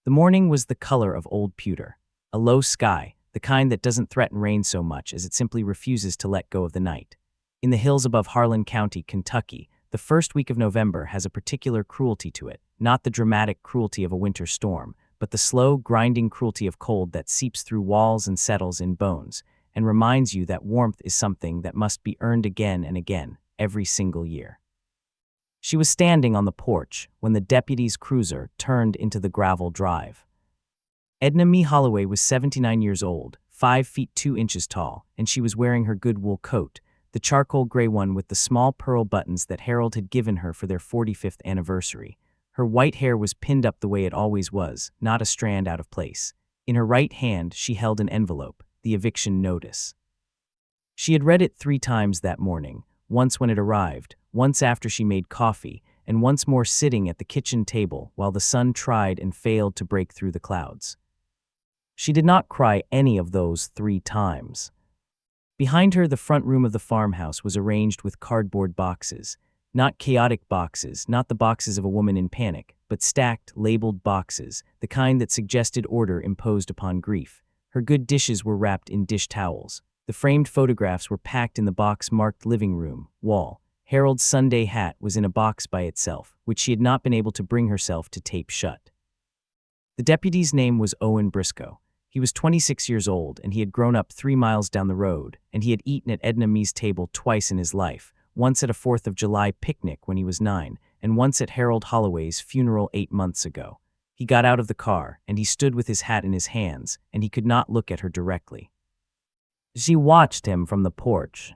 The morning was the color of old pewter, a low sky, the kind that doesn't threaten rain so much as it simply refuses to let go of the night. In the hills above Harlan County, Kentucky, the first week of November has a particular cruelty to it, not the dramatic cruelty of a winter storm, but the slow, grinding cruelty of cold that seeps through walls and settles in bones, and reminds you that warmth is something that must be earned again and again, every single year. She was standing on the porch when the deputy's cruiser turned into the gravel drive. Edna Mae Holloway was 79 years old, 5 feet 2 inches tall, and she was wearing her good wool coat, the charcoal gray one with the small pearl buttons that Harold had given her for their 45th anniversary. Her white hair was pinned up the way it always was, not a strand out of place. In her right hand, she held an envelope, the eviction notice. She had read it 3 times that morning, once when it arrived, once after she made coffee, and once more sitting at the kitchen table while the sun tried and failed to break through the clouds. She did not cry any of those 3 times. Behind her, the front room of the farmhouse was arranged with cardboard boxes. Not chaotic boxes, not the boxes of a woman in panic, but stacked, labeled boxes, the kind that suggested order imposed upon grief. Her good dishes were wrapped in dish towels. The framed photographs were packed in the box marked living room, wall. Harold's Sunday hat was in a box by itself, which she had not been able to bring herself to tape shut. The deputy's name was Owen Briscoe. He was 26 years old, and he had grown up 3 miles down the road, and he had eaten at Edna Mae's table twice in his life, once at a 4th of July picnic when he was 9, and once at Harold Holloway's funeral 8 months ago. He got out of the car, and he stood with his hat in his hands, and he could not look at her directly. She watched him from the porch.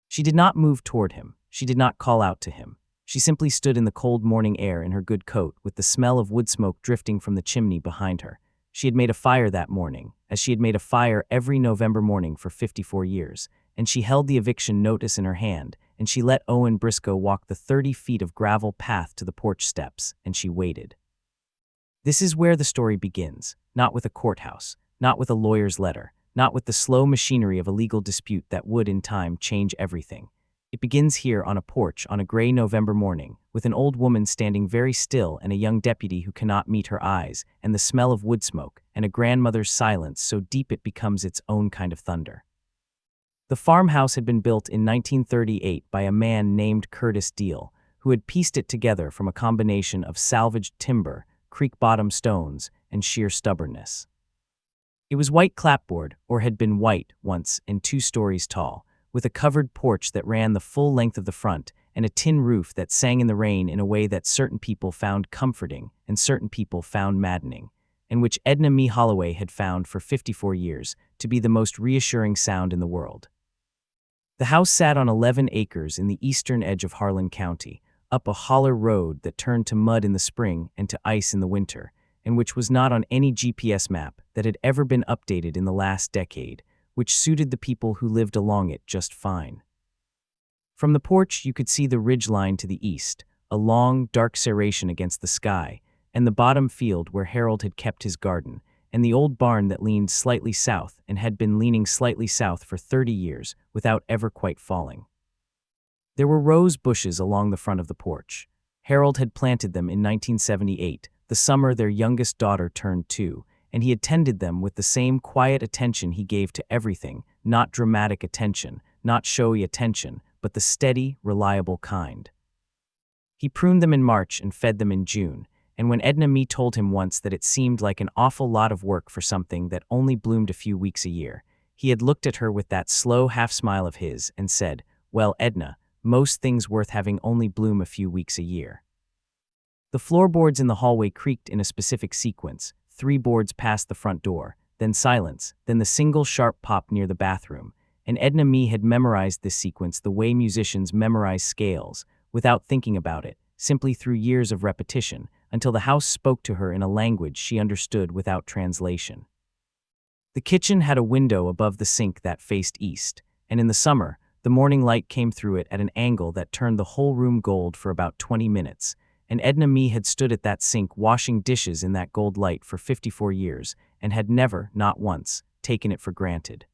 She did not move toward him. She did not call out to him. She simply stood in the cold morning air in her good coat with the smell of wood smoke drifting from the chimney behind her. She had made a fire that morning, as she had made a fire every November morning for 54 years, and she held the eviction notice in her hand, and she let Owen Briscoe walk the 30 feet of gravel path to the porch steps, and she waited. This is where the story begins, not with a courthouse, not with a lawyer's letter, not with the slow machinery of a legal dispute that would, in time, change everything. It begins here on a porch on a gray November morning, with an old woman standing very still and a young deputy who cannot meet her eyes, and the smell of wood smoke, and a grandmother's silence so deep it becomes its own kind of thunder. The farmhouse had been built in 1938 by a man named Curtis Deal, who had pieced it together from a combination of salvaged timber, creek-bottom stones, and sheer stubbornness. It was white clapboard, or had been white once, and 2 stories tall, with a covered porch that ran the full length of the front, and a tin roof that sang in the rain in a way that certain people found comforting and certain people found maddening, and which Edna Mae Holloway had found for 54 years to be the most reassuring sound in the world. The house sat on 11 acres in the eastern edge of Harlan County, up a holler road that turned to mud in the spring and to ice in the winter, and which was not on any GPS map that had ever been updated in the last decade, which suited the people who lived along it just fine. From the porch you could see the ridge line to the east, a long, dark serration against the sky, and the bottom field where Harold had kept his garden, and the old barn that leaned slightly south and had been leaning slightly south for 30 years without ever quite falling. There were rose bushes along the front of the porch. Harold had planted them in 1978, the summer their youngest daughter turned 2, and he attended them with the same quiet attention he gave to everything, not dramatic attention, not showy attention, but the steady, reliable kind. He pruned them in March and fed them in June, and when Edna Mae told him once that it seemed like an awful lot of work for something that only bloomed a few weeks a year, he had looked at her with that slow half-smile of his and said, "Well, Edna, most things worth having only bloom a few weeks a year." The floorboards in the hallway creaked in a specific sequence, 3 boards past the front door, then silence, then the single sharp pop near the bathroom, and Edna Mae had memorized this sequence the way musicians memorize scales, without thinking about it, simply through years of repetition, until the house spoke to her in a language she understood without translation. The kitchen had a window above the sink that faced east, and in the summer, the morning light came through it at an angle that turned the whole room gold for about 20 minutes, and Edna Mae had stood at that sink washing dishes in that gold light for 54 years and had never, not once, taken it for granted.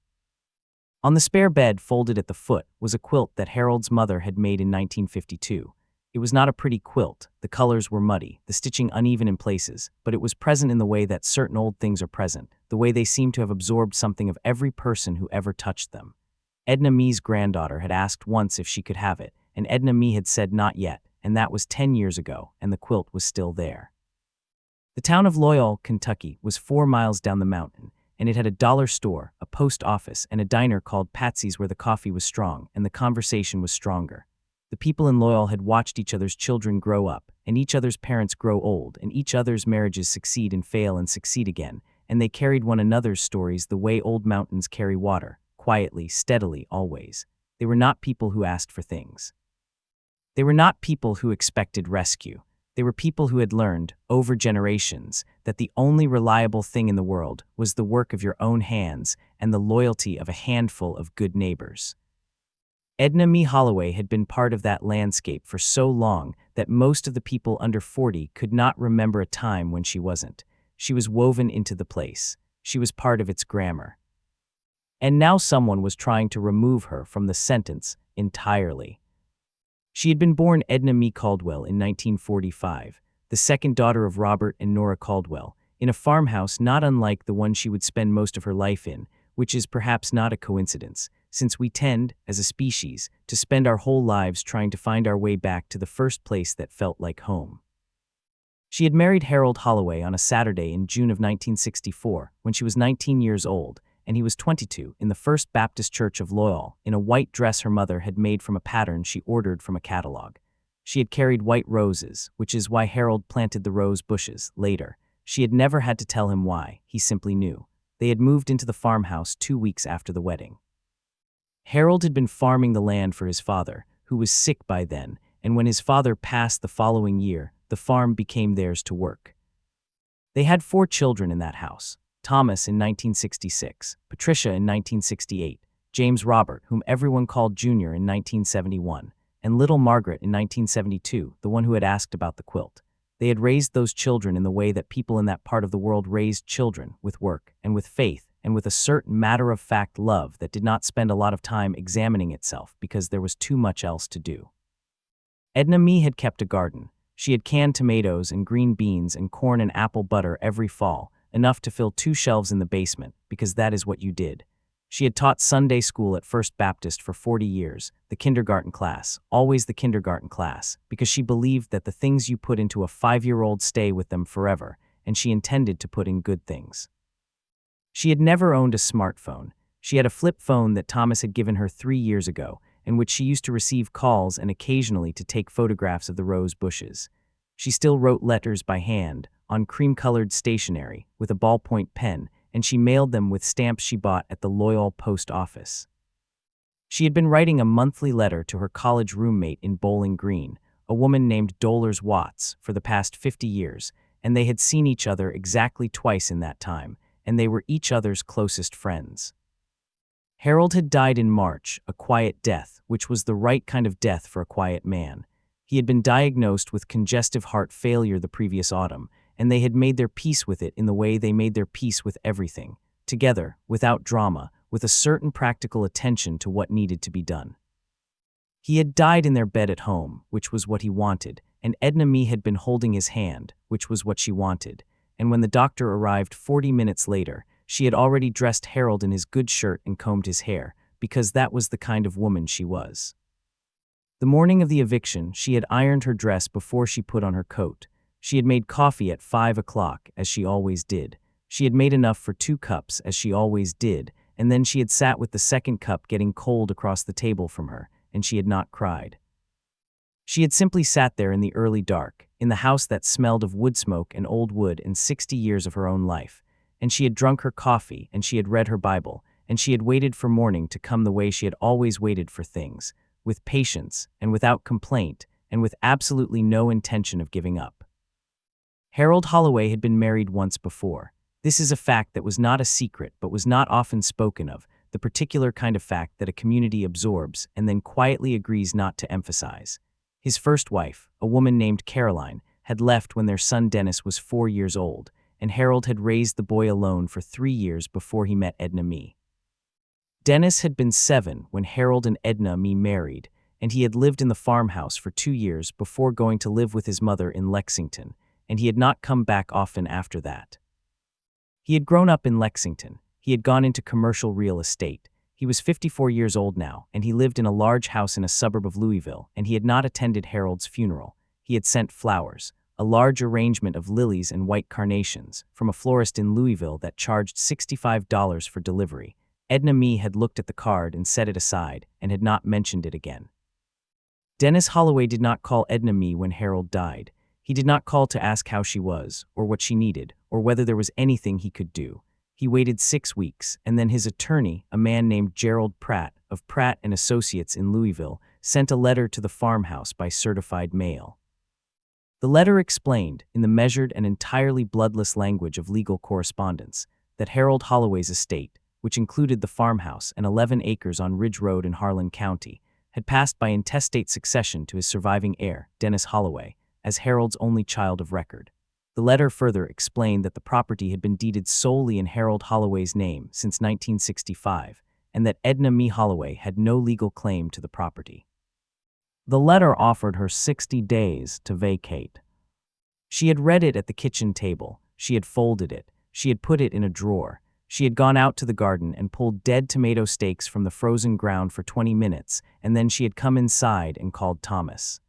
On the spare bed folded at the foot was a quilt that Harold's mother had made in 1952. It was not a pretty quilt, the colors were muddy, the stitching uneven in places, but it was present in the way that certain old things are present, the way they seem to have absorbed something of every person who ever touched them. Edna Mae's granddaughter had asked once if she could have it, and Edna Mae had said not yet, and that was 10 years ago, and the quilt was still there. The town of Loyal, Kentucky, was 4 miles down the mountain, and it had a dollar store, a post office, and a diner called Patsy's where the coffee was strong and the conversation was stronger. The people in Loyal had watched each other's children grow up, and each other's parents grow old, and each other's marriages succeed and fail and succeed again, and they carried one another's stories the way old mountains carry water, quietly, steadily, always. They were not people who asked for things. They were not people who expected rescue. They were people who had learned, over generations, that the only reliable thing in the world was the work of your own hands and the loyalty of a handful of good neighbors. Edna Mae Holloway had been part of that landscape for so long that most of the people under 40 could not remember a time when she wasn't. She was woven into the place. She was part of its grammar. And now someone was trying to remove her from the sentence entirely. She had been born Edna Mae Caldwell in 1945, the second daughter of Robert and Nora Caldwell, in a farmhouse not unlike the one she would spend most of her life in, which is perhaps not a coincidence, since we tend, as a species, to spend our whole lives trying to find our way back to the first place that felt like home. She had married Harold Holloway on a Saturday in June of 1964, when she was 19 years old, and he was 22, in the First Baptist Church of Loyal, in a white dress her mother had made from a pattern she ordered from a catalog. She had carried white roses, which is why Harold planted the rose bushes, later. She had never had to tell him why, he simply knew. They had moved into the farmhouse 2 weeks after the wedding. Harold had been farming the land for his father, who was sick by then, and when his father passed the following year, the farm became theirs to work. They had 4 children in that house: Thomas in 1966, Patricia in 1968, James Robert, whom everyone called Junior, in 1971, and little Margaret in 1972, the one who had asked about the quilt. They had raised those children in the way that people in that part of the world raised children, with work and with faith, and with a certain matter-of-fact love that did not spend a lot of time examining itself because there was too much else to do. Edna Mae had kept a garden. She had canned tomatoes and green beans and corn and apple butter every fall, enough to fill 2 shelves in the basement, because that is what you did. She had taught Sunday school at First Baptist for 40 years, the kindergarten class, always the kindergarten class, because she believed that the things you put into a 5-year-old stay with them forever, and she intended to put in good things. She had never owned a smartphone. She had a flip phone that Thomas had given her 3 years ago, in which she used to receive calls and occasionally to take photographs of the rose bushes. She still wrote letters by hand, on cream-colored stationery, with a ballpoint pen, and she mailed them with stamps she bought at the Loyal Post Office. She had been writing a monthly letter to her college roommate in Bowling Green, a woman named Dolores Watts, for the past 50 years, and they had seen each other exactly twice in that time, and they were each other's closest friends. Harold had died in March, a quiet death, which was the right kind of death for a quiet man. He had been diagnosed with congestive heart failure the previous autumn, and they had made their peace with it in the way they made their peace with everything, together, without drama, with a certain practical attention to what needed to be done. He had died in their bed at home, which was what he wanted, and Edna Mae had been holding his hand, which was what she wanted, and when the doctor arrived 40 minutes later, she had already dressed Harold in his good shirt and combed his hair, because that was the kind of woman she was. The morning of the eviction, she had ironed her dress before she put on her coat. She had made coffee at 5 o'clock, as she always did. She had made enough for 2 cups, as she always did, and then she had sat with the second cup getting cold across the table from her, and she had not cried. She had simply sat there in the early dark, in the house that smelled of wood smoke and old wood and 60 years of her own life, and she had drunk her coffee, and she had read her Bible, and she had waited for morning to come the way she had always waited for things, with patience and without complaint, and with absolutely no intention of giving up. Harold Holloway had been married once before. This is a fact that was not a secret but was not often spoken of, the particular kind of fact that a community absorbs and then quietly agrees not to emphasize. His first wife, a woman named Caroline, had left when their son Dennis was 4 years old, and Harold had raised the boy alone for 3 years before he met Edna Mae. Dennis had been 7 when Harold and Edna Mae married, and he had lived in the farmhouse for 2 years before going to live with his mother in Lexington, and he had not come back often after that. He had grown up in Lexington. He had gone into commercial real estate. He was 54 years old now, and he lived in a large house in a suburb of Louisville, and he had not attended Harold's funeral. He had sent flowers, a large arrangement of lilies and white carnations, from a florist in Louisville that charged $65 for delivery. Edna Mae had looked at the card and set it aside, and had not mentioned it again. Dennis Holloway did not call Edna Mae when Harold died. He did not call to ask how she was, or what she needed, or whether there was anything he could do. He waited 6 weeks, and then his attorney, a man named Gerald Pratt of Pratt & Associates in Louisville, sent a letter to the farmhouse by certified mail. The letter explained, in the measured and entirely bloodless language of legal correspondence, that Harold Holloway's estate, which included the farmhouse and 11 acres on Ridge Road in Harlan County, had passed by intestate succession to his surviving heir, Dennis Holloway, as Harold's only child of record. The letter further explained that the property had been deeded solely in Harold Holloway's name since 1965, and that Edna Mae Holloway had no legal claim to the property. The letter offered her 60 days to vacate. She had read it at the kitchen table. She had folded it. She had put it in a drawer. She had gone out to the garden and pulled dead tomato steaks from the frozen ground for 20 minutes, and then she had come inside and called Thomas.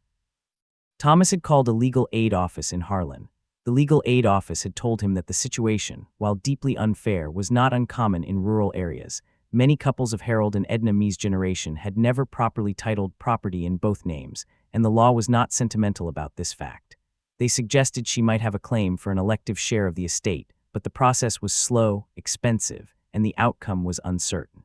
Thomas had called a legal aid office in Harlan. The legal aid office had told him that the situation, while deeply unfair, was not uncommon in rural areas. Many couples of Harold and Edna Mae's generation had never properly titled property in both names, and the law was not sentimental about this fact. They suggested she might have a claim for an elective share of the estate, but the process was slow, expensive, and the outcome was uncertain.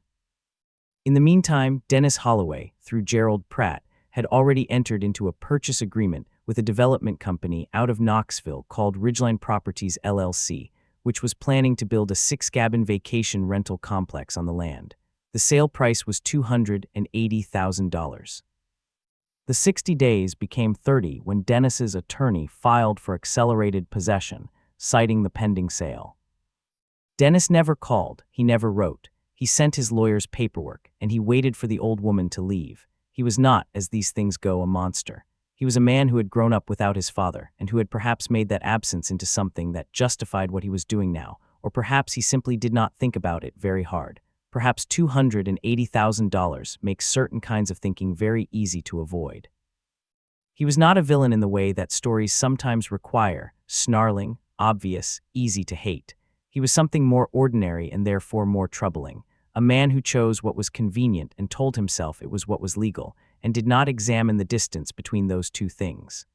In the meantime, Dennis Holloway, through Gerald Pratt, had already entered into a purchase agreement with a development company out of Knoxville called Ridgeline Properties LLC, which was planning to build a 6-cabin vacation rental complex on the land. The sale price was $280,000. The 60 days became 30 when Dennis's attorney filed for accelerated possession, citing the pending sale. Dennis never called, he never wrote. He sent his lawyers paperwork, and he waited for the old woman to leave. He was not, as these things go, a monster. He was a man who had grown up without his father, and who had perhaps made that absence into something that justified what he was doing now, or perhaps he simply did not think about it very hard. Perhaps $280,000 makes certain kinds of thinking very easy to avoid. He was not a villain in the way that stories sometimes require, snarling, obvious, easy to hate. He was something more ordinary and therefore more troubling, a man who chose what was convenient and told himself it was what was legal, and did not examine the distance between those two things.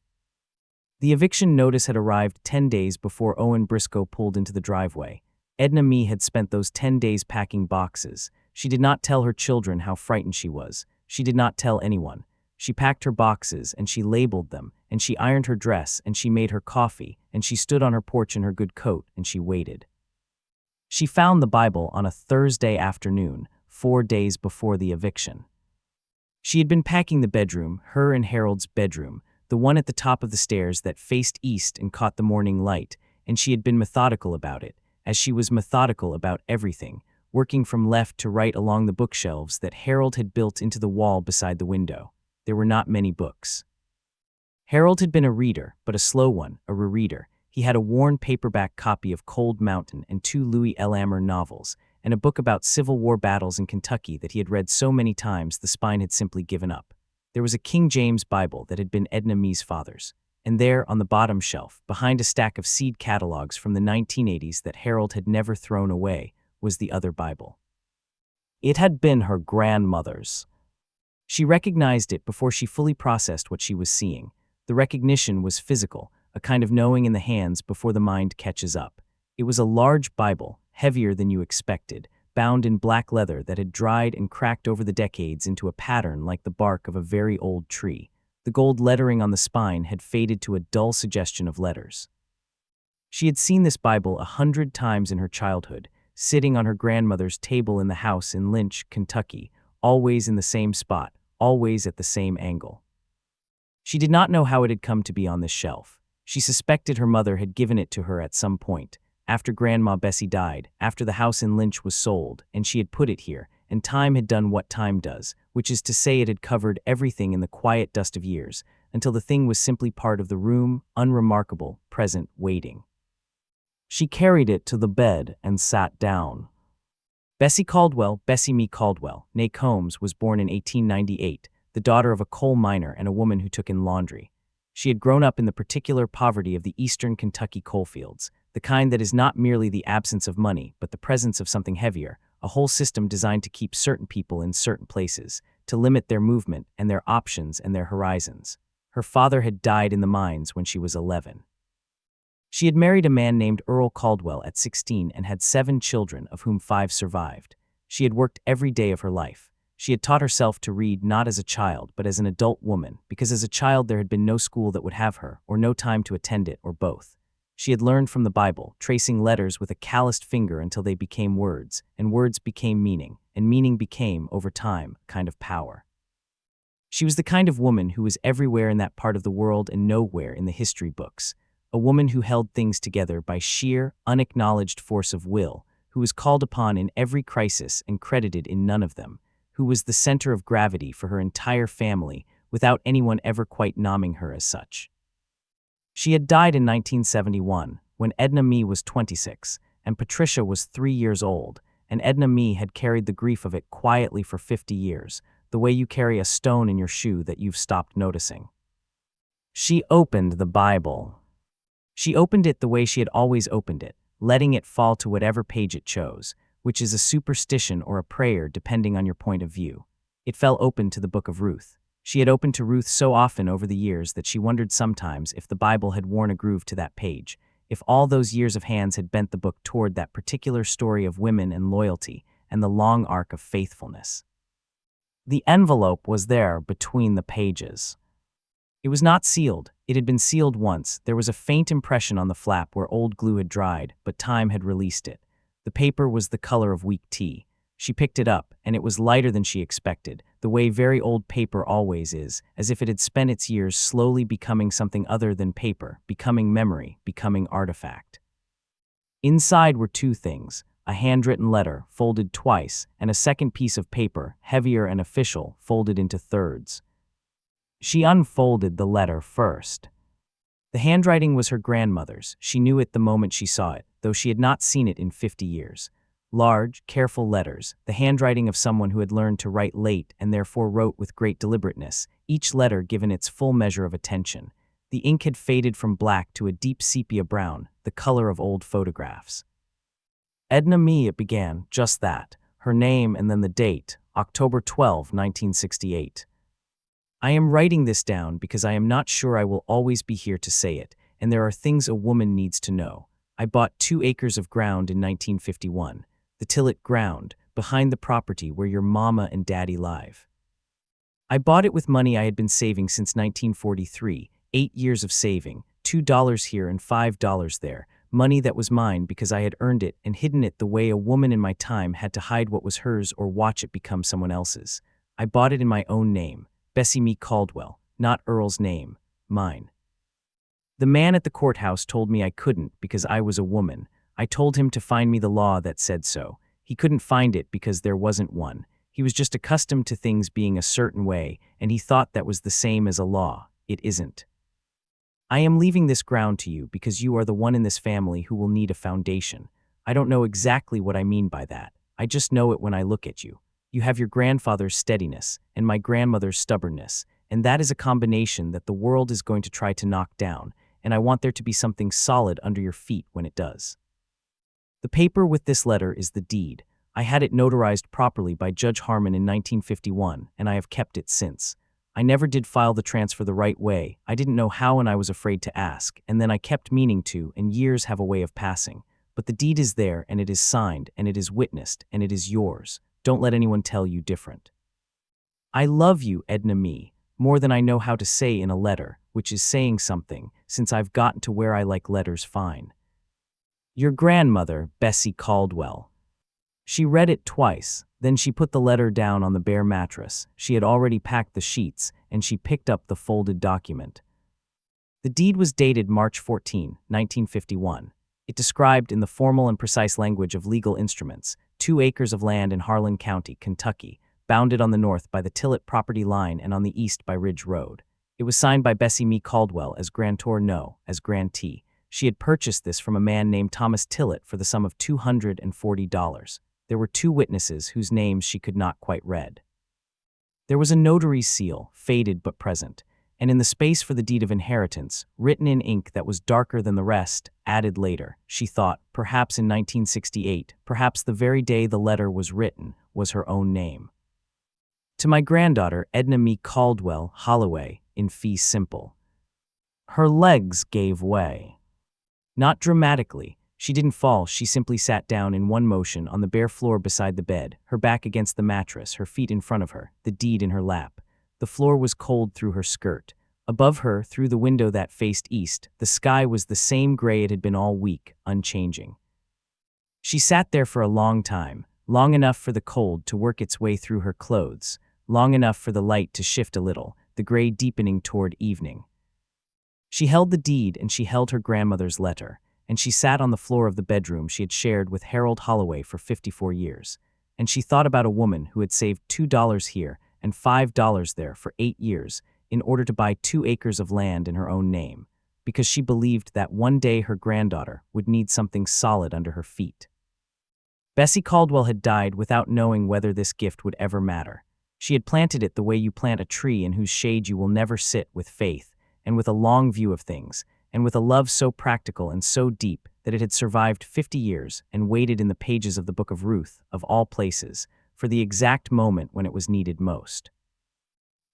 The eviction notice had arrived 10 days before Owen Briscoe pulled into the driveway. Edna Mae had spent those 10 days packing boxes. She did not tell her children how frightened she was. She did not tell anyone. She packed her boxes, and she labeled them, and she ironed her dress, and she made her coffee, and she stood on her porch in her good coat, and she waited. She found the Bible on a Thursday afternoon, 4 days before the eviction. She had been packing the bedroom, her and Harold's bedroom, the one at the top of the stairs that faced east and caught the morning light, and she had been methodical about it, as she was methodical about everything, working from left to right along the bookshelves that Harold had built into the wall beside the window. There were not many books. Harold had been a reader, but a slow one, a rereader. He had a worn paperback copy of Cold Mountain and 2 Louis L. Amer novels, and a book about Civil War battles in Kentucky that he had read so many times the spine had simply given up. There was a King James Bible that had been Edna Mae's father's, and there, on the bottom shelf, behind a stack of seed catalogs from the 1980s that Harold had never thrown away, was the other Bible. It had been her grandmother's. She recognized it before she fully processed what she was seeing. The recognition was physical, a kind of knowing in the hands before the mind catches up. It was a large Bible, heavier than you expected, bound in black leather that had dried and cracked over the decades into a pattern like the bark of a very old tree. The gold lettering on the spine had faded to a dull suggestion of letters. She had seen this Bible 100 times in her childhood, sitting on her grandmother's table in the house in Lynch, Kentucky, always in the same spot, always at the same angle. She did not know how it had come to be on this shelf. She suspected her mother had given it to her at some point, after Grandma Bessie died, after the house in Lynch was sold, and she had put it here, and time had done what time does, which is to say it had covered everything in the quiet dust of years, until the thing was simply part of the room, unremarkable, present, waiting. She carried it to the bed and sat down. Bessie Caldwell, Bessie Mee Caldwell, née Combs, was born in 1898, the daughter of a coal miner and a woman who took in laundry. She had grown up in the particular poverty of the eastern Kentucky coalfields, the kind that is not merely the absence of money, but the presence of something heavier, a whole system designed to keep certain people in certain places, to limit their movement and their options and their horizons. Her father had died in the mines when she was 11. She had married a man named Earl Caldwell at 16 and had 7 children, of whom 5 survived. She had worked every day of her life. She had taught herself to read not as a child but as an adult woman, because as a child there had been no school that would have her, or no time to attend it, or both. She had learned from the Bible, tracing letters with a calloused finger until they became words, and words became meaning, and meaning became, over time, a kind of power. She was the kind of woman who was everywhere in that part of the world and nowhere in the history books. A woman who held things together by sheer, unacknowledged force of will, who was called upon in every crisis and credited in none of them, who was the center of gravity for her entire family without anyone ever quite nomming her as such. She had died in 1971, when Edna Mae was 26, and Patricia was 3 years old, and Edna Mae had carried the grief of it quietly for 50 years, the way you carry a stone in your shoe that you've stopped noticing. She opened the Bible. She opened it the way she had always opened it, letting it fall to whatever page it chose, which is a superstition or a prayer depending on your point of view. It fell open to the book of Ruth. She had opened to Ruth so often over the years that she wondered sometimes if the Bible had worn a groove to that page, if all those years of hands had bent the book toward that particular story of women and loyalty and the long arc of faithfulness. The envelope was there between the pages. It was not sealed. It had been sealed once. There was a faint impression on the flap where old glue had dried, but time had released it. The paper was the color of weak tea. She picked it up, and it was lighter than she expected, the way very old paper always is, as if it had spent its years slowly becoming something other than paper, becoming memory, becoming artifact. Inside were 2 things, a handwritten letter, folded twice, and a second piece of paper, heavier and official, folded into thirds. She unfolded the letter first. The handwriting was her grandmother's. She knew it the moment she saw it, though she had not seen it in 50 years. Large, careful letters, the handwriting of someone who had learned to write late and therefore wrote with great deliberateness, each letter given its full measure of attention. The ink had faded from black to a deep sepia brown, the color of old photographs. Edna Mae, it began, just that, her name and then the date, October 12, 1968. I am writing this down because I am not sure I will always be here to say it, and there are things a woman needs to know. I bought 2 acres of ground in 1951, the Tillet ground, behind the property where your mama and daddy live. I bought it with money I had been saving since 1943, 8 years of saving, $2 here and $5 there, money that was mine because I had earned it and hidden it the way a woman in my time had to hide what was hers or watch it become someone else's. I bought it in my own name. Bessie Mee Caldwell, not Earl's name, mine. The man at the courthouse told me I couldn't because I was a woman. I told him to find me the law that said so. He couldn't find it because there wasn't one. He was just accustomed to things being a certain way, and he thought that was the same as a law. It isn't. I am leaving this ground to you because you are the one in this family who will need a foundation. I don't know exactly what I mean by that. I just know it when I look at you. You have your grandfather's steadiness and my grandmother's stubbornness, and that is a combination that the world is going to try to knock down, and I want there to be something solid under your feet when it does. The paper with this letter is the deed. I had it notarized properly by Judge Harmon in 1951, and I have kept it since. I never did file the transfer the right way. I didn't know how and I was afraid to ask, and then I kept meaning to, and years have a way of passing. But the deed is there, and it is signed, and it is witnessed, and it is yours. Don't let anyone tell you different. I love you, Edna Mae, more than I know how to say in a letter, which is saying something, since I've gotten to where I like letters fine. Your grandmother, Bessie Caldwell. She read it twice, then she put the letter down on the bare mattress. She had already packed the sheets, and she picked up the folded document. The deed was dated March 14, 1951. It described, in the formal and precise language of legal instruments, 2 acres of land in Harlan County, Kentucky, bounded on the north by the Tillett property line and on the east by Ridge Road. It was signed by Bessie Mee Caldwell as grantor, no, as grantee. She had purchased this from a man named Thomas Tillett for the sum of $240. There were 2 witnesses whose names she could not quite read. There was a notary's seal, faded but present, and in the space for the deed of inheritance, written in ink that was darker than the rest, added later, she thought, perhaps in 1968, perhaps the very day the letter was written, was her own name. To my granddaughter, Edna Mae Caldwell Holloway, in fee simple. Her legs gave way. Not dramatically. She didn't fall, she simply sat down in one motion on the bare floor beside the bed, her back against the mattress, her feet in front of her, the deed in her lap. The floor was cold through her skirt. Above her, through the window that faced east, the sky was the same gray it had been all week, unchanging. She sat there for a long time, long enough for the cold to work its way through her clothes, long enough for the light to shift a little, the gray deepening toward evening. She held the deed and she held her grandmother's letter, and she sat on the floor of the bedroom she had shared with Harold Holloway for 54 years, and she thought about a woman who had saved $2 here and $5 there for 8 years in order to buy 2 acres of land in her own name, because she believed that one day her granddaughter would need something solid under her feet. Bessie Caldwell had died without knowing whether this gift would ever matter. She had planted it the way you plant a tree in whose shade you will never sit, with faith, and with a long view of things, and with a love so practical and so deep that it had survived 50 years and waited in the pages of the Book of Ruth, of all places, for the exact moment when it was needed most.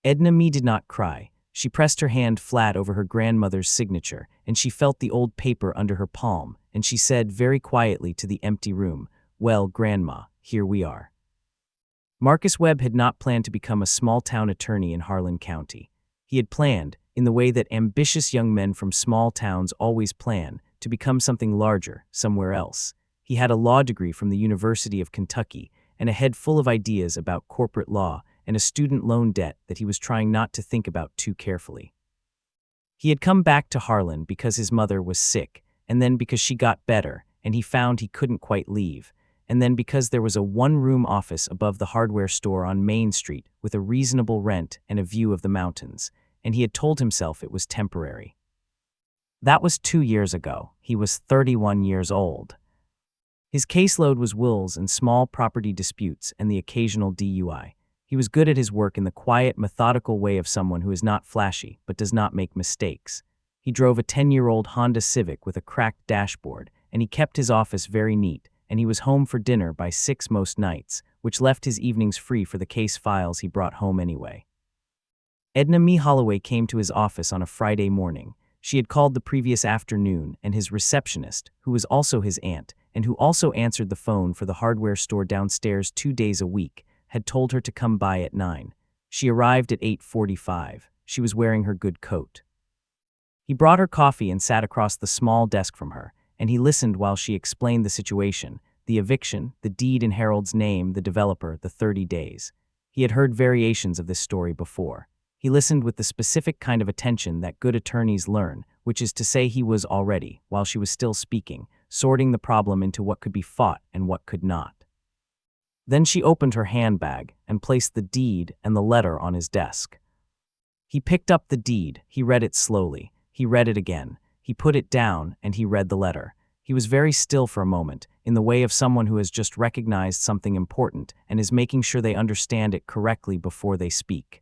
Edna Mae did not cry. She pressed her hand flat over her grandmother's signature, and she felt the old paper under her palm, and she said very quietly to the empty room, "Well, Grandma, here we are." Marcus Webb had not planned to become a small-town attorney in Harlan County. He had planned, in the way that ambitious young men from small towns always plan, to become something larger, somewhere else. He had a law degree from the University of Kentucky and a head full of ideas about corporate law and a student loan debt that he was trying not to think about too carefully. He had come back to Harlan because his mother was sick, and then because she got better, and he found he couldn't quite leave, and then because there was a one-room office above the hardware store on Main Street with a reasonable rent and a view of the mountains, and he had told himself it was temporary. That was 2 years ago. He was 31 years old. His caseload was wills and small property disputes and the occasional DUI. He was good at his work in the quiet, methodical way of someone who is not flashy but does not make mistakes. He drove a 10-year-old Honda Civic with a cracked dashboard, and he kept his office very neat, and he was home for dinner by 6 most nights, which left his evenings free for the case files he brought home anyway. Edna Mae Holloway came to his office on a Friday morning. She had called the previous afternoon, and his receptionist, who was also his aunt, and who also answered the phone for the hardware store downstairs 2 days a week, had told her to come by at 9. She arrived at 8:45. She was wearing her good coat. He brought her coffee and sat across the small desk from her, and he listened while she explained the situation, the eviction, the deed in Harold's name, the developer, the 30 days. He had heard variations of this story before. He listened with the specific kind of attention that good attorneys learn, which is to say he was already, while she was still speaking, sorting the problem into what could be fought and what could not. Then she opened her handbag and placed the deed and the letter on his desk. He picked up the deed, he read it slowly, he read it again, he put it down, and he read the letter. He was very still for a moment, in the way of someone who has just recognized something important and is making sure they understand it correctly before they speak.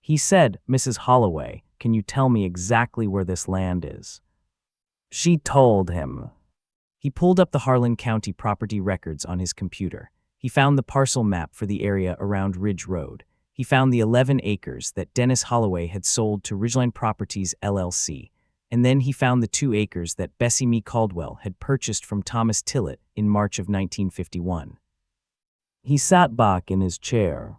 He said, "Mrs. Holloway, can you tell me exactly where this land is?" She told him. He pulled up the Harlan County property records on his computer. He found the parcel map for the area around Ridge Road. He found the 11 acres that Dennis Holloway had sold to Ridgeline Properties, LLC. And then he found the 2 acres that Bessie Mee Caldwell had purchased from Thomas Tillett in March of 1951. He sat back in his chair.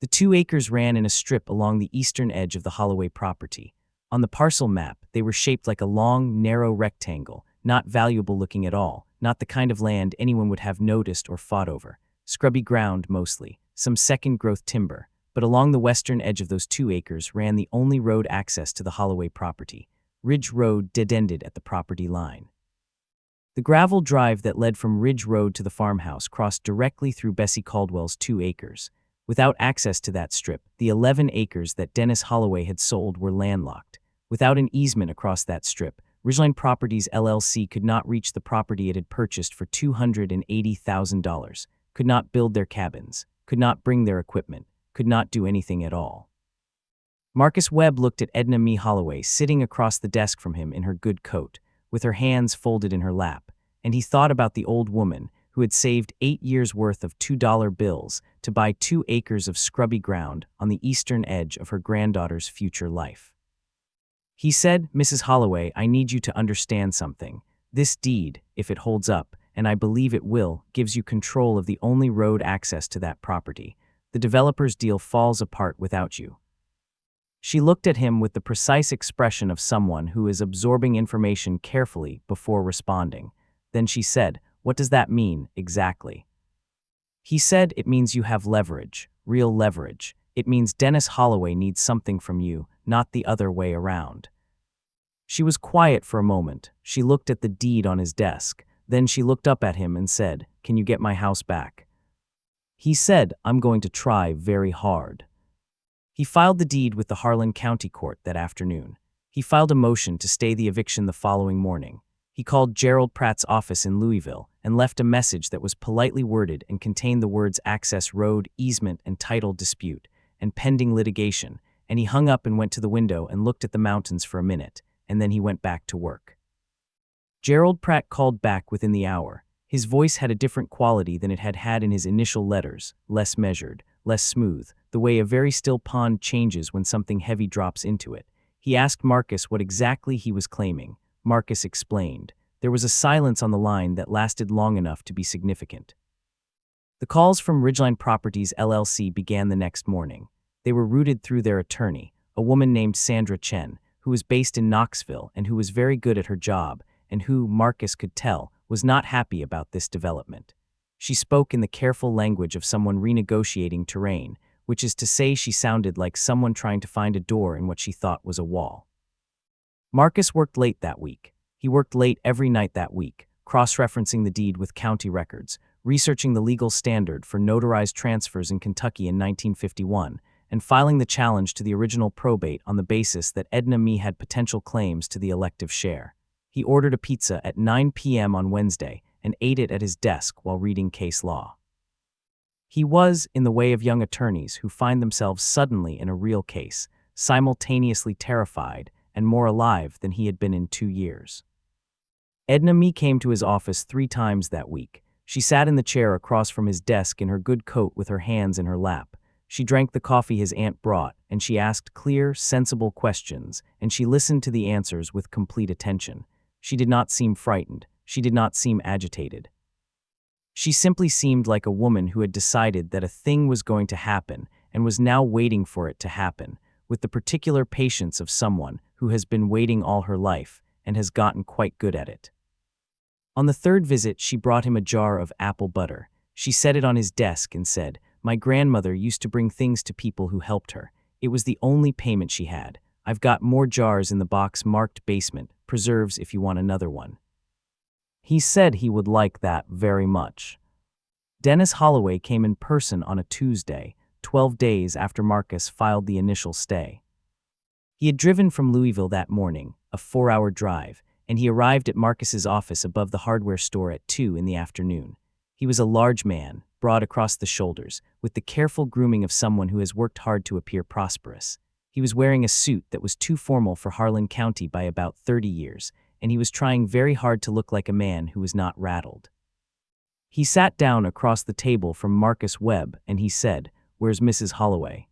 The 2 acres ran in a strip along the eastern edge of the Holloway property. On the parcel map, they were shaped like a long, narrow rectangle, not valuable looking at all, not the kind of land anyone would have noticed or fought over. Scrubby ground mostly, some second-growth timber, but along the western edge of those 2 acres ran the only road access to the Holloway property. Ridge Road dead-ended at the property line. The gravel drive that led from Ridge Road to the farmhouse crossed directly through Bessie Caldwell's 2 acres. Without access to that strip, the 11 acres that Dennis Holloway had sold were landlocked. Without an easement across that strip, Ridgeline Properties LLC could not reach the property it had purchased for $280,000, could not build their cabins, could not bring their equipment, could not do anything at all. Marcus Webb looked at Edna Mae Holloway sitting across the desk from him in her good coat, with her hands folded in her lap, and he thought about the old woman who had saved 8 years' worth of $2 bills to buy 2 acres of scrubby ground on the eastern edge of her granddaughter's future life. He said, "Mrs. Holloway, I need you to understand something. This deed, if it holds up, and I believe it will, gives you control of the only road access to that property. The developer's deal falls apart without you." She looked at him with the precise expression of someone who is absorbing information carefully before responding. Then she said, "What does that mean, exactly?" He said, "It means you have leverage, real leverage. It means Dennis Holloway needs something from you, not the other way around." She was quiet for a moment. She looked at the deed on his desk. Then she looked up at him and said, "Can you get my house back?" He said, "I'm going to try very hard." He filed the deed with the Harlan County Court that afternoon. He filed a motion to stay the eviction the following morning. He called Gerald Pratt's office in Louisville and left a message that was politely worded and contained the words access road, easement, and title dispute, and pending litigation, and he hung up and went to the window and looked at the mountains for a minute, and then he went back to work. Gerald Pratt called back within the hour. His voice had a different quality than it had had in his initial letters, less measured, less smooth, the way a very still pond changes when something heavy drops into it. He asked Marcus what exactly he was claiming. Marcus explained. There was a silence on the line that lasted long enough to be significant. The calls from Ridgeline Properties LLC began the next morning. They were routed through their attorney, a woman named Sandra Chen, who was based in Knoxville and who was very good at her job, and who, Marcus could tell, was not happy about this development. She spoke in the careful language of someone renegotiating terrain, which is to say she sounded like someone trying to find a door in what she thought was a wall. Marcus worked late that week. He worked late every night that week, cross-referencing the deed with county records, researching the legal standard for notarized transfers in Kentucky in 1951, and filing the challenge to the original probate on the basis that Edna Mae had potential claims to the elective share. He ordered a pizza at 9 p.m. on Wednesday and ate it at his desk while reading case law. He was, in the way of young attorneys who find themselves suddenly in a real case, simultaneously terrified and more alive than he had been in 2 years. Edna Mae came to his office 3 times that week. She sat in the chair across from his desk in her good coat with her hands in her lap. She drank the coffee his aunt brought, and she asked clear, sensible questions, and she listened to the answers with complete attention. She did not seem frightened. She did not seem agitated. She simply seemed like a woman who had decided that a thing was going to happen and was now waiting for it to happen, with the particular patience of someone who has been waiting all her life and has gotten quite good at it. On the 3rd visit, she brought him a jar of apple butter. She set it on his desk and said, "My grandmother used to bring things to people who helped her. It was the only payment she had. I've got more jars in the box marked basement, preserves if you want another one." He said he would like that very much. Dennis Holloway came in person on a Tuesday, 12 days after Marcus filed the initial stay. He had driven from Louisville that morning, a 4-hour drive, and he arrived at Marcus's office above the hardware store at 2 in the afternoon. He was a large man, broad across the shoulders, with the careful grooming of someone who has worked hard to appear prosperous. He was wearing a suit that was too formal for Harlan County by about 30 years, and he was trying very hard to look like a man who was not rattled. He sat down across the table from Marcus Webb, and he said, "Where's Mrs. Holloway?"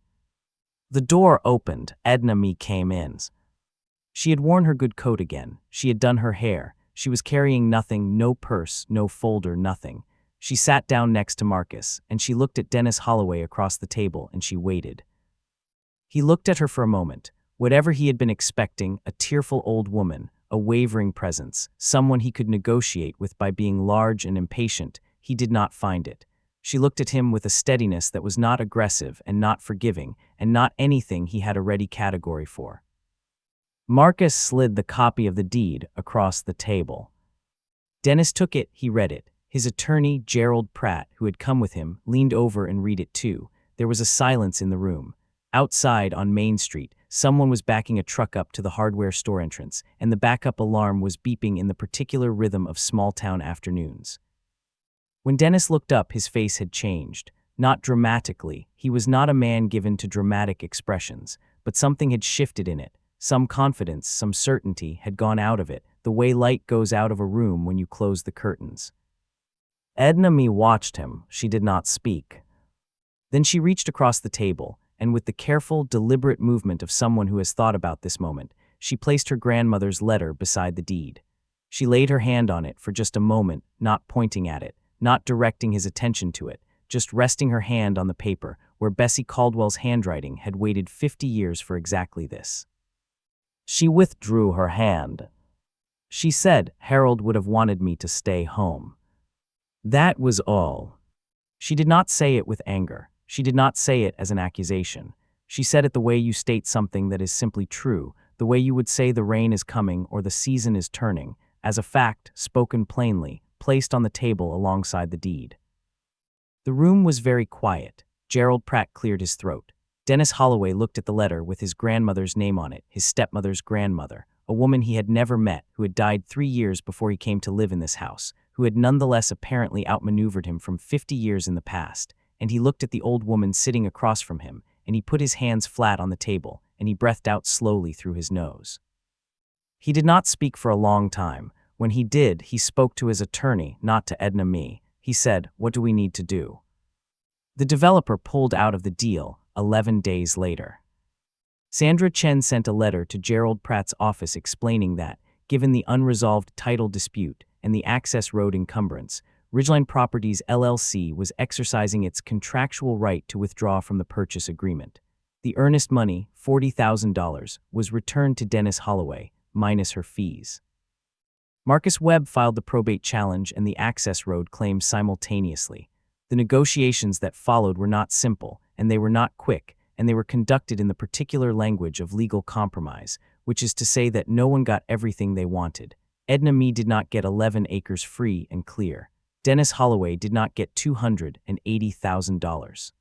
The door opened. Edna Mae came in. She had worn her good coat again. She had done her hair. She was carrying nothing, no purse, no folder, nothing. She sat down next to Marcus, and she looked at Dennis Holloway across the table, and she waited. He looked at her for a moment. Whatever he had been expecting, a tearful old woman, a wavering presence, someone he could negotiate with by being large and impatient, he did not find it. She looked at him with a steadiness that was not aggressive and not forgiving, and not anything he had a ready category for. Marcus slid the copy of the deed across the table. Dennis took it, he read it. His attorney, Gerald Pratt, who had come with him, leaned over and read it too. there was a silence in the room. Outside on Main Street, someone was backing a truck up to the hardware store entrance, and the backup alarm was beeping in the particular rhythm of small-town afternoons. When Dennis looked up, his face had changed. Not dramatically. He was not a man given to dramatic expressions, but something had shifted in it. Some confidence, some certainty had gone out of it, the way light goes out of a room when you close the curtains. Edna Mae watched him. She did not speak. Then she reached across the table, and with the careful, deliberate movement of someone who has thought about this moment, she placed her grandmother's letter beside the deed. She laid her hand on it for just a moment, not pointing at it, not directing his attention to it, just resting her hand on the paper where Bessie Caldwell's handwriting had waited 50 years for exactly this. She withdrew her hand. She said, "Harold would have wanted me to stay home." That was all. She did not say it with anger. She did not say it as an accusation. She said it the way you state something that is simply true, the way you would say the rain is coming or the season is turning, as a fact, spoken plainly, placed on the table alongside the deed. The room was very quiet. Gerald Pratt cleared his throat. Dennis Holloway looked at the letter with his grandmother's name on it, his stepmother's grandmother, a woman he had never met who had died 3 years before he came to live in this house, who had nonetheless apparently outmaneuvered him from 50 years in the past, and he looked at the old woman sitting across from him, and he put his hands flat on the table, and he breathed out slowly through his nose. He did not speak for a long time. When he did, he spoke to his attorney, not to Edna Mae. He said, "What do we need to do?" The developer pulled out of the deal 11 days later. Sandra Chen sent a letter to Gerald Pratt's office explaining that, given the unresolved title dispute and the access road encumbrance, Ridgeline Properties LLC was exercising its contractual right to withdraw from the purchase agreement. The earnest money, $40,000, was returned to Dennis Holloway, minus her fees. Marcus Webb filed the probate challenge and the access road claim simultaneously. The negotiations that followed were not simple, and they were not quick, and they were conducted in the particular language of legal compromise, which is to say that no one got everything they wanted. Edna Mae did not get 11 acres free and clear. Dennis Holloway did not get $280,000.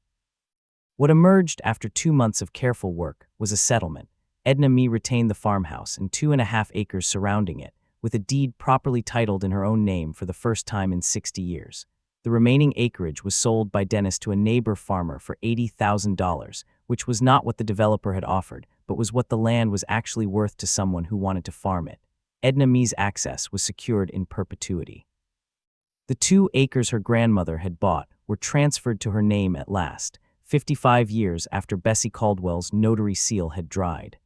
What emerged after 2 months of careful work was a settlement. Edna Mae retained the farmhouse and 2.5 acres surrounding it, with a deed properly titled in her own name for the first time in 60 years. The remaining acreage was sold by Dennis to a neighbor farmer for $80,000, which was not what the developer had offered, but was what the land was actually worth to someone who wanted to farm it. Edna Mae's access was secured in perpetuity. The 2 acres her grandmother had bought were transferred to her name at last, 55 years after Bessie Caldwell's notary seal had dried.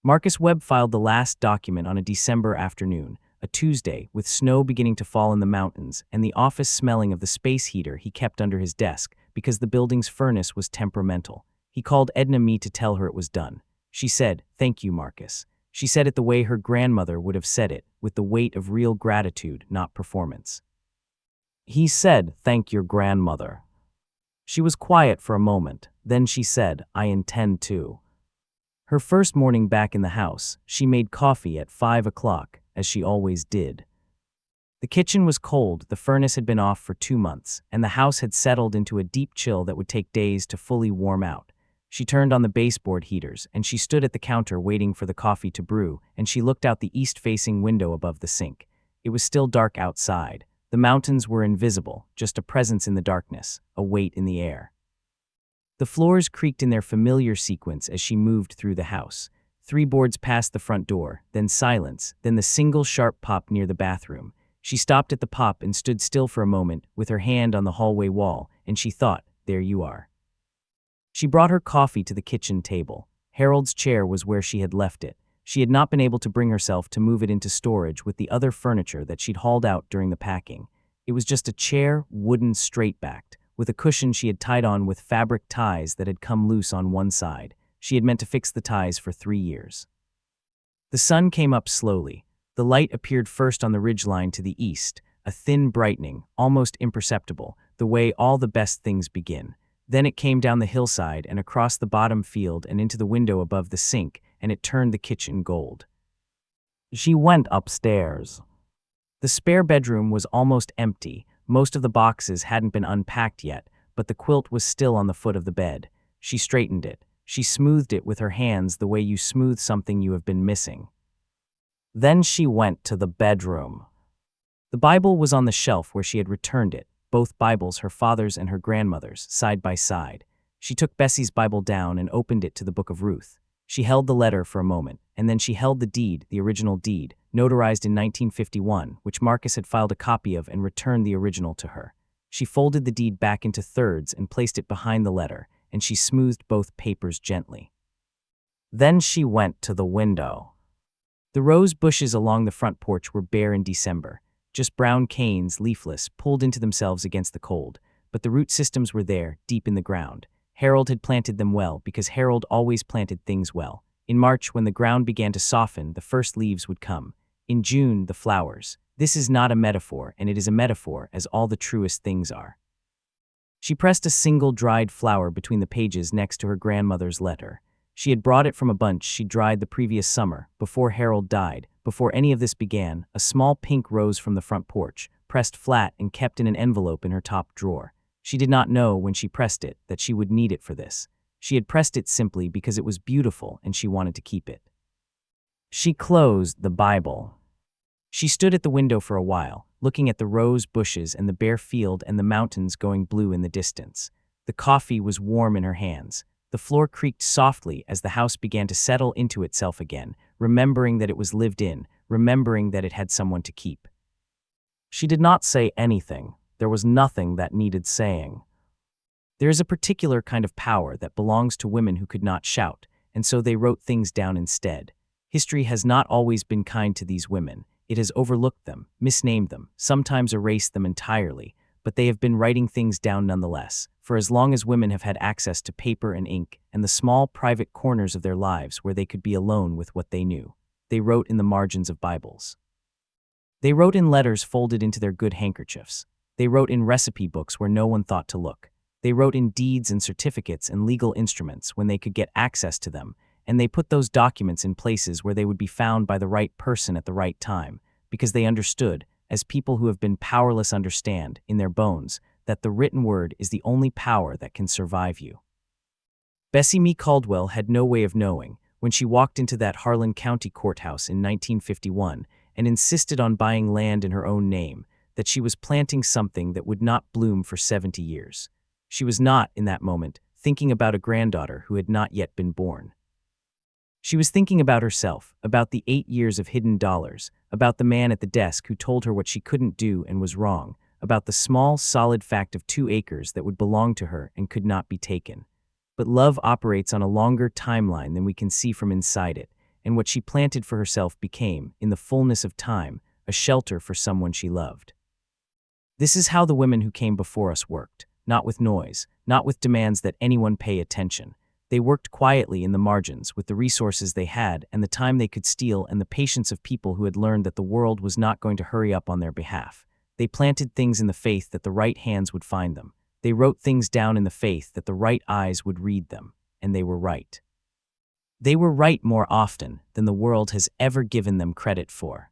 Marcus Webb filed the last document on a December afternoon, a Tuesday, with snow beginning to fall in the mountains and the office smelling of the space heater he kept under his desk because the building's furnace was temperamental. He called Edna Mae to tell her it was done. She said, "Thank you, Marcus." She said it the way her grandmother would have said it, with the weight of real gratitude, not performance. He said, "Thank your grandmother." She was quiet for a moment. Then she said, "I intend to." Her first morning back in the house, she made coffee at 5 o'clock, as she always did. The kitchen was cold, the furnace had been off for 2 months, and the house had settled into a deep chill that would take days to fully warm out. She turned on the baseboard heaters, and she stood at the counter waiting for the coffee to brew, and she looked out the east-facing window above the sink. It was still dark outside. The mountains were invisible, just a presence in the darkness, a weight in the air. The floors creaked in their familiar sequence as she moved through the house. 3 boards past the front door, then silence, then the single sharp pop near the bathroom. She stopped at the pop and stood still for a moment, with her hand on the hallway wall, and she thought, "There you are." She brought her coffee to the kitchen table. Harold's chair was where she had left it. She had not been able to bring herself to move it into storage with the other furniture that she'd hauled out during the packing. It was just a chair, wooden, straight-backed, with a cushion she had tied on with fabric ties that had come loose on one side. She had meant to fix the ties for 3 years. The sun came up slowly. The light appeared first on the ridgeline to the east, a thin brightening, almost imperceptible, the way all the best things begin. Then it came down the hillside and across the bottom field and into the window above the sink, and it turned the kitchen gold. She went upstairs. The spare bedroom was almost empty. Most of the boxes hadn't been unpacked yet, but the quilt was still on the foot of the bed. She straightened it. She smoothed it with her hands the way you smooth something you have been missing. Then she went to the bedroom. The Bible was on the shelf where she had returned it, both Bibles, her father's and her grandmother's, side by side. She took Bessie's Bible down and opened it to the book of Ruth. She held the letter for a moment, and then she held the deed, the original deed, notarized in 1951, which Marcus had filed a copy of and returned the original to her. She folded the deed back into thirds and placed it behind the letter, and she smoothed both papers gently. Then she went to the window. The rose bushes along the front porch were bare in December, just brown canes, leafless, pulled into themselves against the cold, but the root systems were there, deep in the ground. Harold had planted them well because Harold always planted things well. In March, when the ground began to soften, the first leaves would come. In June, the flowers. This is not a metaphor, and it is a metaphor, as all the truest things are. She pressed a single dried flower between the pages next to her grandmother's letter. She had brought it from a bunch she dried the previous summer, before Harold died. Before any of this began, a small pink rose from the front porch, pressed flat and kept in an envelope in her top drawer. She did not know, when she pressed it, that she would need it for this. She had pressed it simply because it was beautiful and she wanted to keep it. She closed the Bible. She stood at the window for a while, looking at the rose bushes and the bare field and the mountains going blue in the distance. The coffee was warm in her hands. The floor creaked softly as the house began to settle into itself again, remembering that it was lived in, remembering that it had someone to keep. She did not say anything. There was nothing that needed saying. There is a particular kind of power that belongs to women who could not shout, and so they wrote things down instead. History has not always been kind to these women. It has overlooked them, misnamed them, sometimes erased them entirely, but they have been writing things down nonetheless, for as long as women have had access to paper and ink and the small private corners of their lives where they could be alone with what they knew. They wrote in the margins of Bibles. They wrote in letters folded into their good handkerchiefs. They wrote in recipe books where no one thought to look. They wrote in deeds and certificates and legal instruments when they could get access to them, and they put those documents in places where they would be found by the right person at the right time, because they understood, as people who have been powerless understand, in their bones, that the written word is the only power that can survive you. Bessie Mee Caldwell had no way of knowing, when she walked into that Harlan County courthouse in 1951 and insisted on buying land in her own name, that she was planting something that would not bloom for 70 years. She was not, in that moment, thinking about a granddaughter who had not yet been born. She was thinking about herself, about the 8 years of hidden dollars, about the man at the desk who told her what she couldn't do and was wrong, about the small, solid fact of 2 acres that would belong to her and could not be taken. But love operates on a longer timeline than we can see from inside it, and what she planted for herself became, in the fullness of time, a shelter for someone she loved. This is how the women who came before us worked, not with noise, not with demands that anyone pay attention. They worked quietly in the margins with the resources they had and the time they could steal and the patience of people who had learned that the world was not going to hurry up on their behalf. They planted things in the faith that the right hands would find them. They wrote things down in the faith that the right eyes would read them, and they were right. They were right more often than the world has ever given them credit for.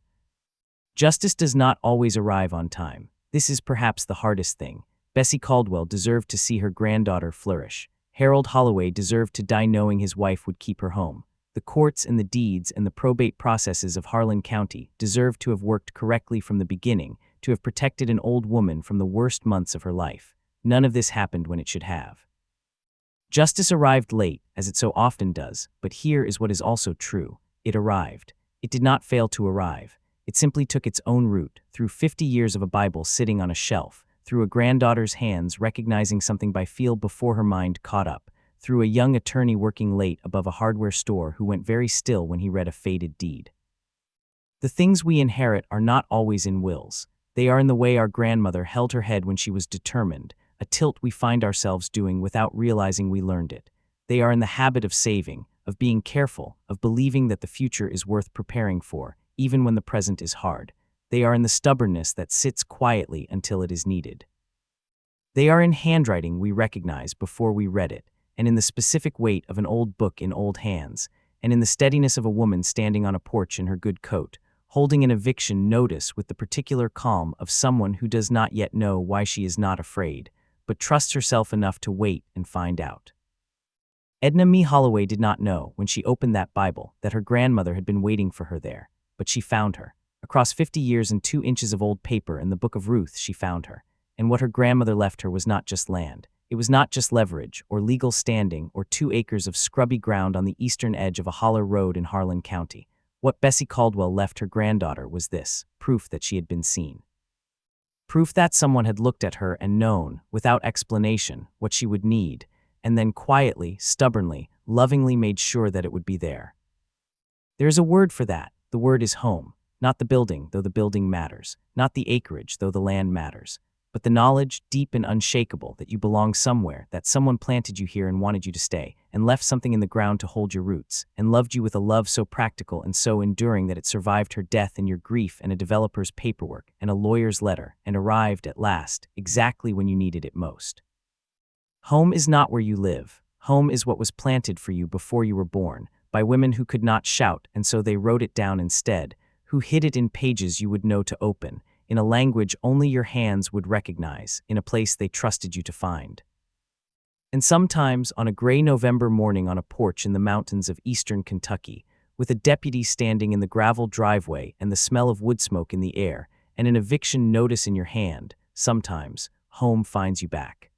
Justice does not always arrive on time. This is perhaps the hardest thing. Bessie Caldwell deserved to see her granddaughter flourish. Harold Holloway deserved to die knowing his wife would keep her home. The courts and the deeds and the probate processes of Harlan County deserved to have worked correctly from the beginning, to have protected an old woman from the worst months of her life. None of this happened when it should have. Justice arrived late, as it so often does, but here is what is also true. It arrived. It did not fail to arrive. It simply took its own route, through 50 years of a Bible sitting on a shelf, through a granddaughter's hands recognizing something by feel before her mind caught up, through a young attorney working late above a hardware store who went very still when he read a faded deed. The things we inherit are not always in wills. They are in the way our grandmother held her head when she was determined, a tilt we find ourselves doing without realizing we learned it. They are in the habit of saving, of being careful, of believing that the future is worth preparing for, even when the present is hard. They are in the stubbornness that sits quietly until it is needed. They are in handwriting we recognize before we read it, and in the specific weight of an old book in old hands, and in the steadiness of a woman standing on a porch in her good coat, holding an eviction notice with the particular calm of someone who does not yet know why she is not afraid, but trusts herself enough to wait and find out. Edna Mae Holloway did not know, when she opened that Bible, that her grandmother had been waiting for her there, but she found her. Across 50 years and 2 inches of old paper in the Book of Ruth, she found her. And what her grandmother left her was not just land. It was not just leverage, or legal standing, or 2 acres of scrubby ground on the eastern edge of a holler road in Harlan County. What Bessie Caldwell left her granddaughter was this: proof that she had been seen. Proof that someone had looked at her and known, without explanation, what she would need, and then quietly, stubbornly, lovingly made sure that it would be there. There is a word for that. The word is home. Not the building, though the building matters. Not the acreage, though the land matters. But the knowledge, deep and unshakable, that you belong somewhere, that someone planted you here and wanted you to stay, and left something in the ground to hold your roots, and loved you with a love so practical and so enduring that it survived her death and your grief and a developer's paperwork and a lawyer's letter, and arrived, at last, exactly when you needed it most. Home is not where you live. Home is what was planted for you before you were born, by women who could not shout, and so they wrote it down instead, who hid it in pages you would know to open, in a language only your hands would recognize, in a place they trusted you to find. And sometimes, on a gray November morning on a porch in the mountains of eastern Kentucky, with a deputy standing in the gravel driveway and the smell of wood smoke in the air, and an eviction notice in your hand, sometimes, home finds you back.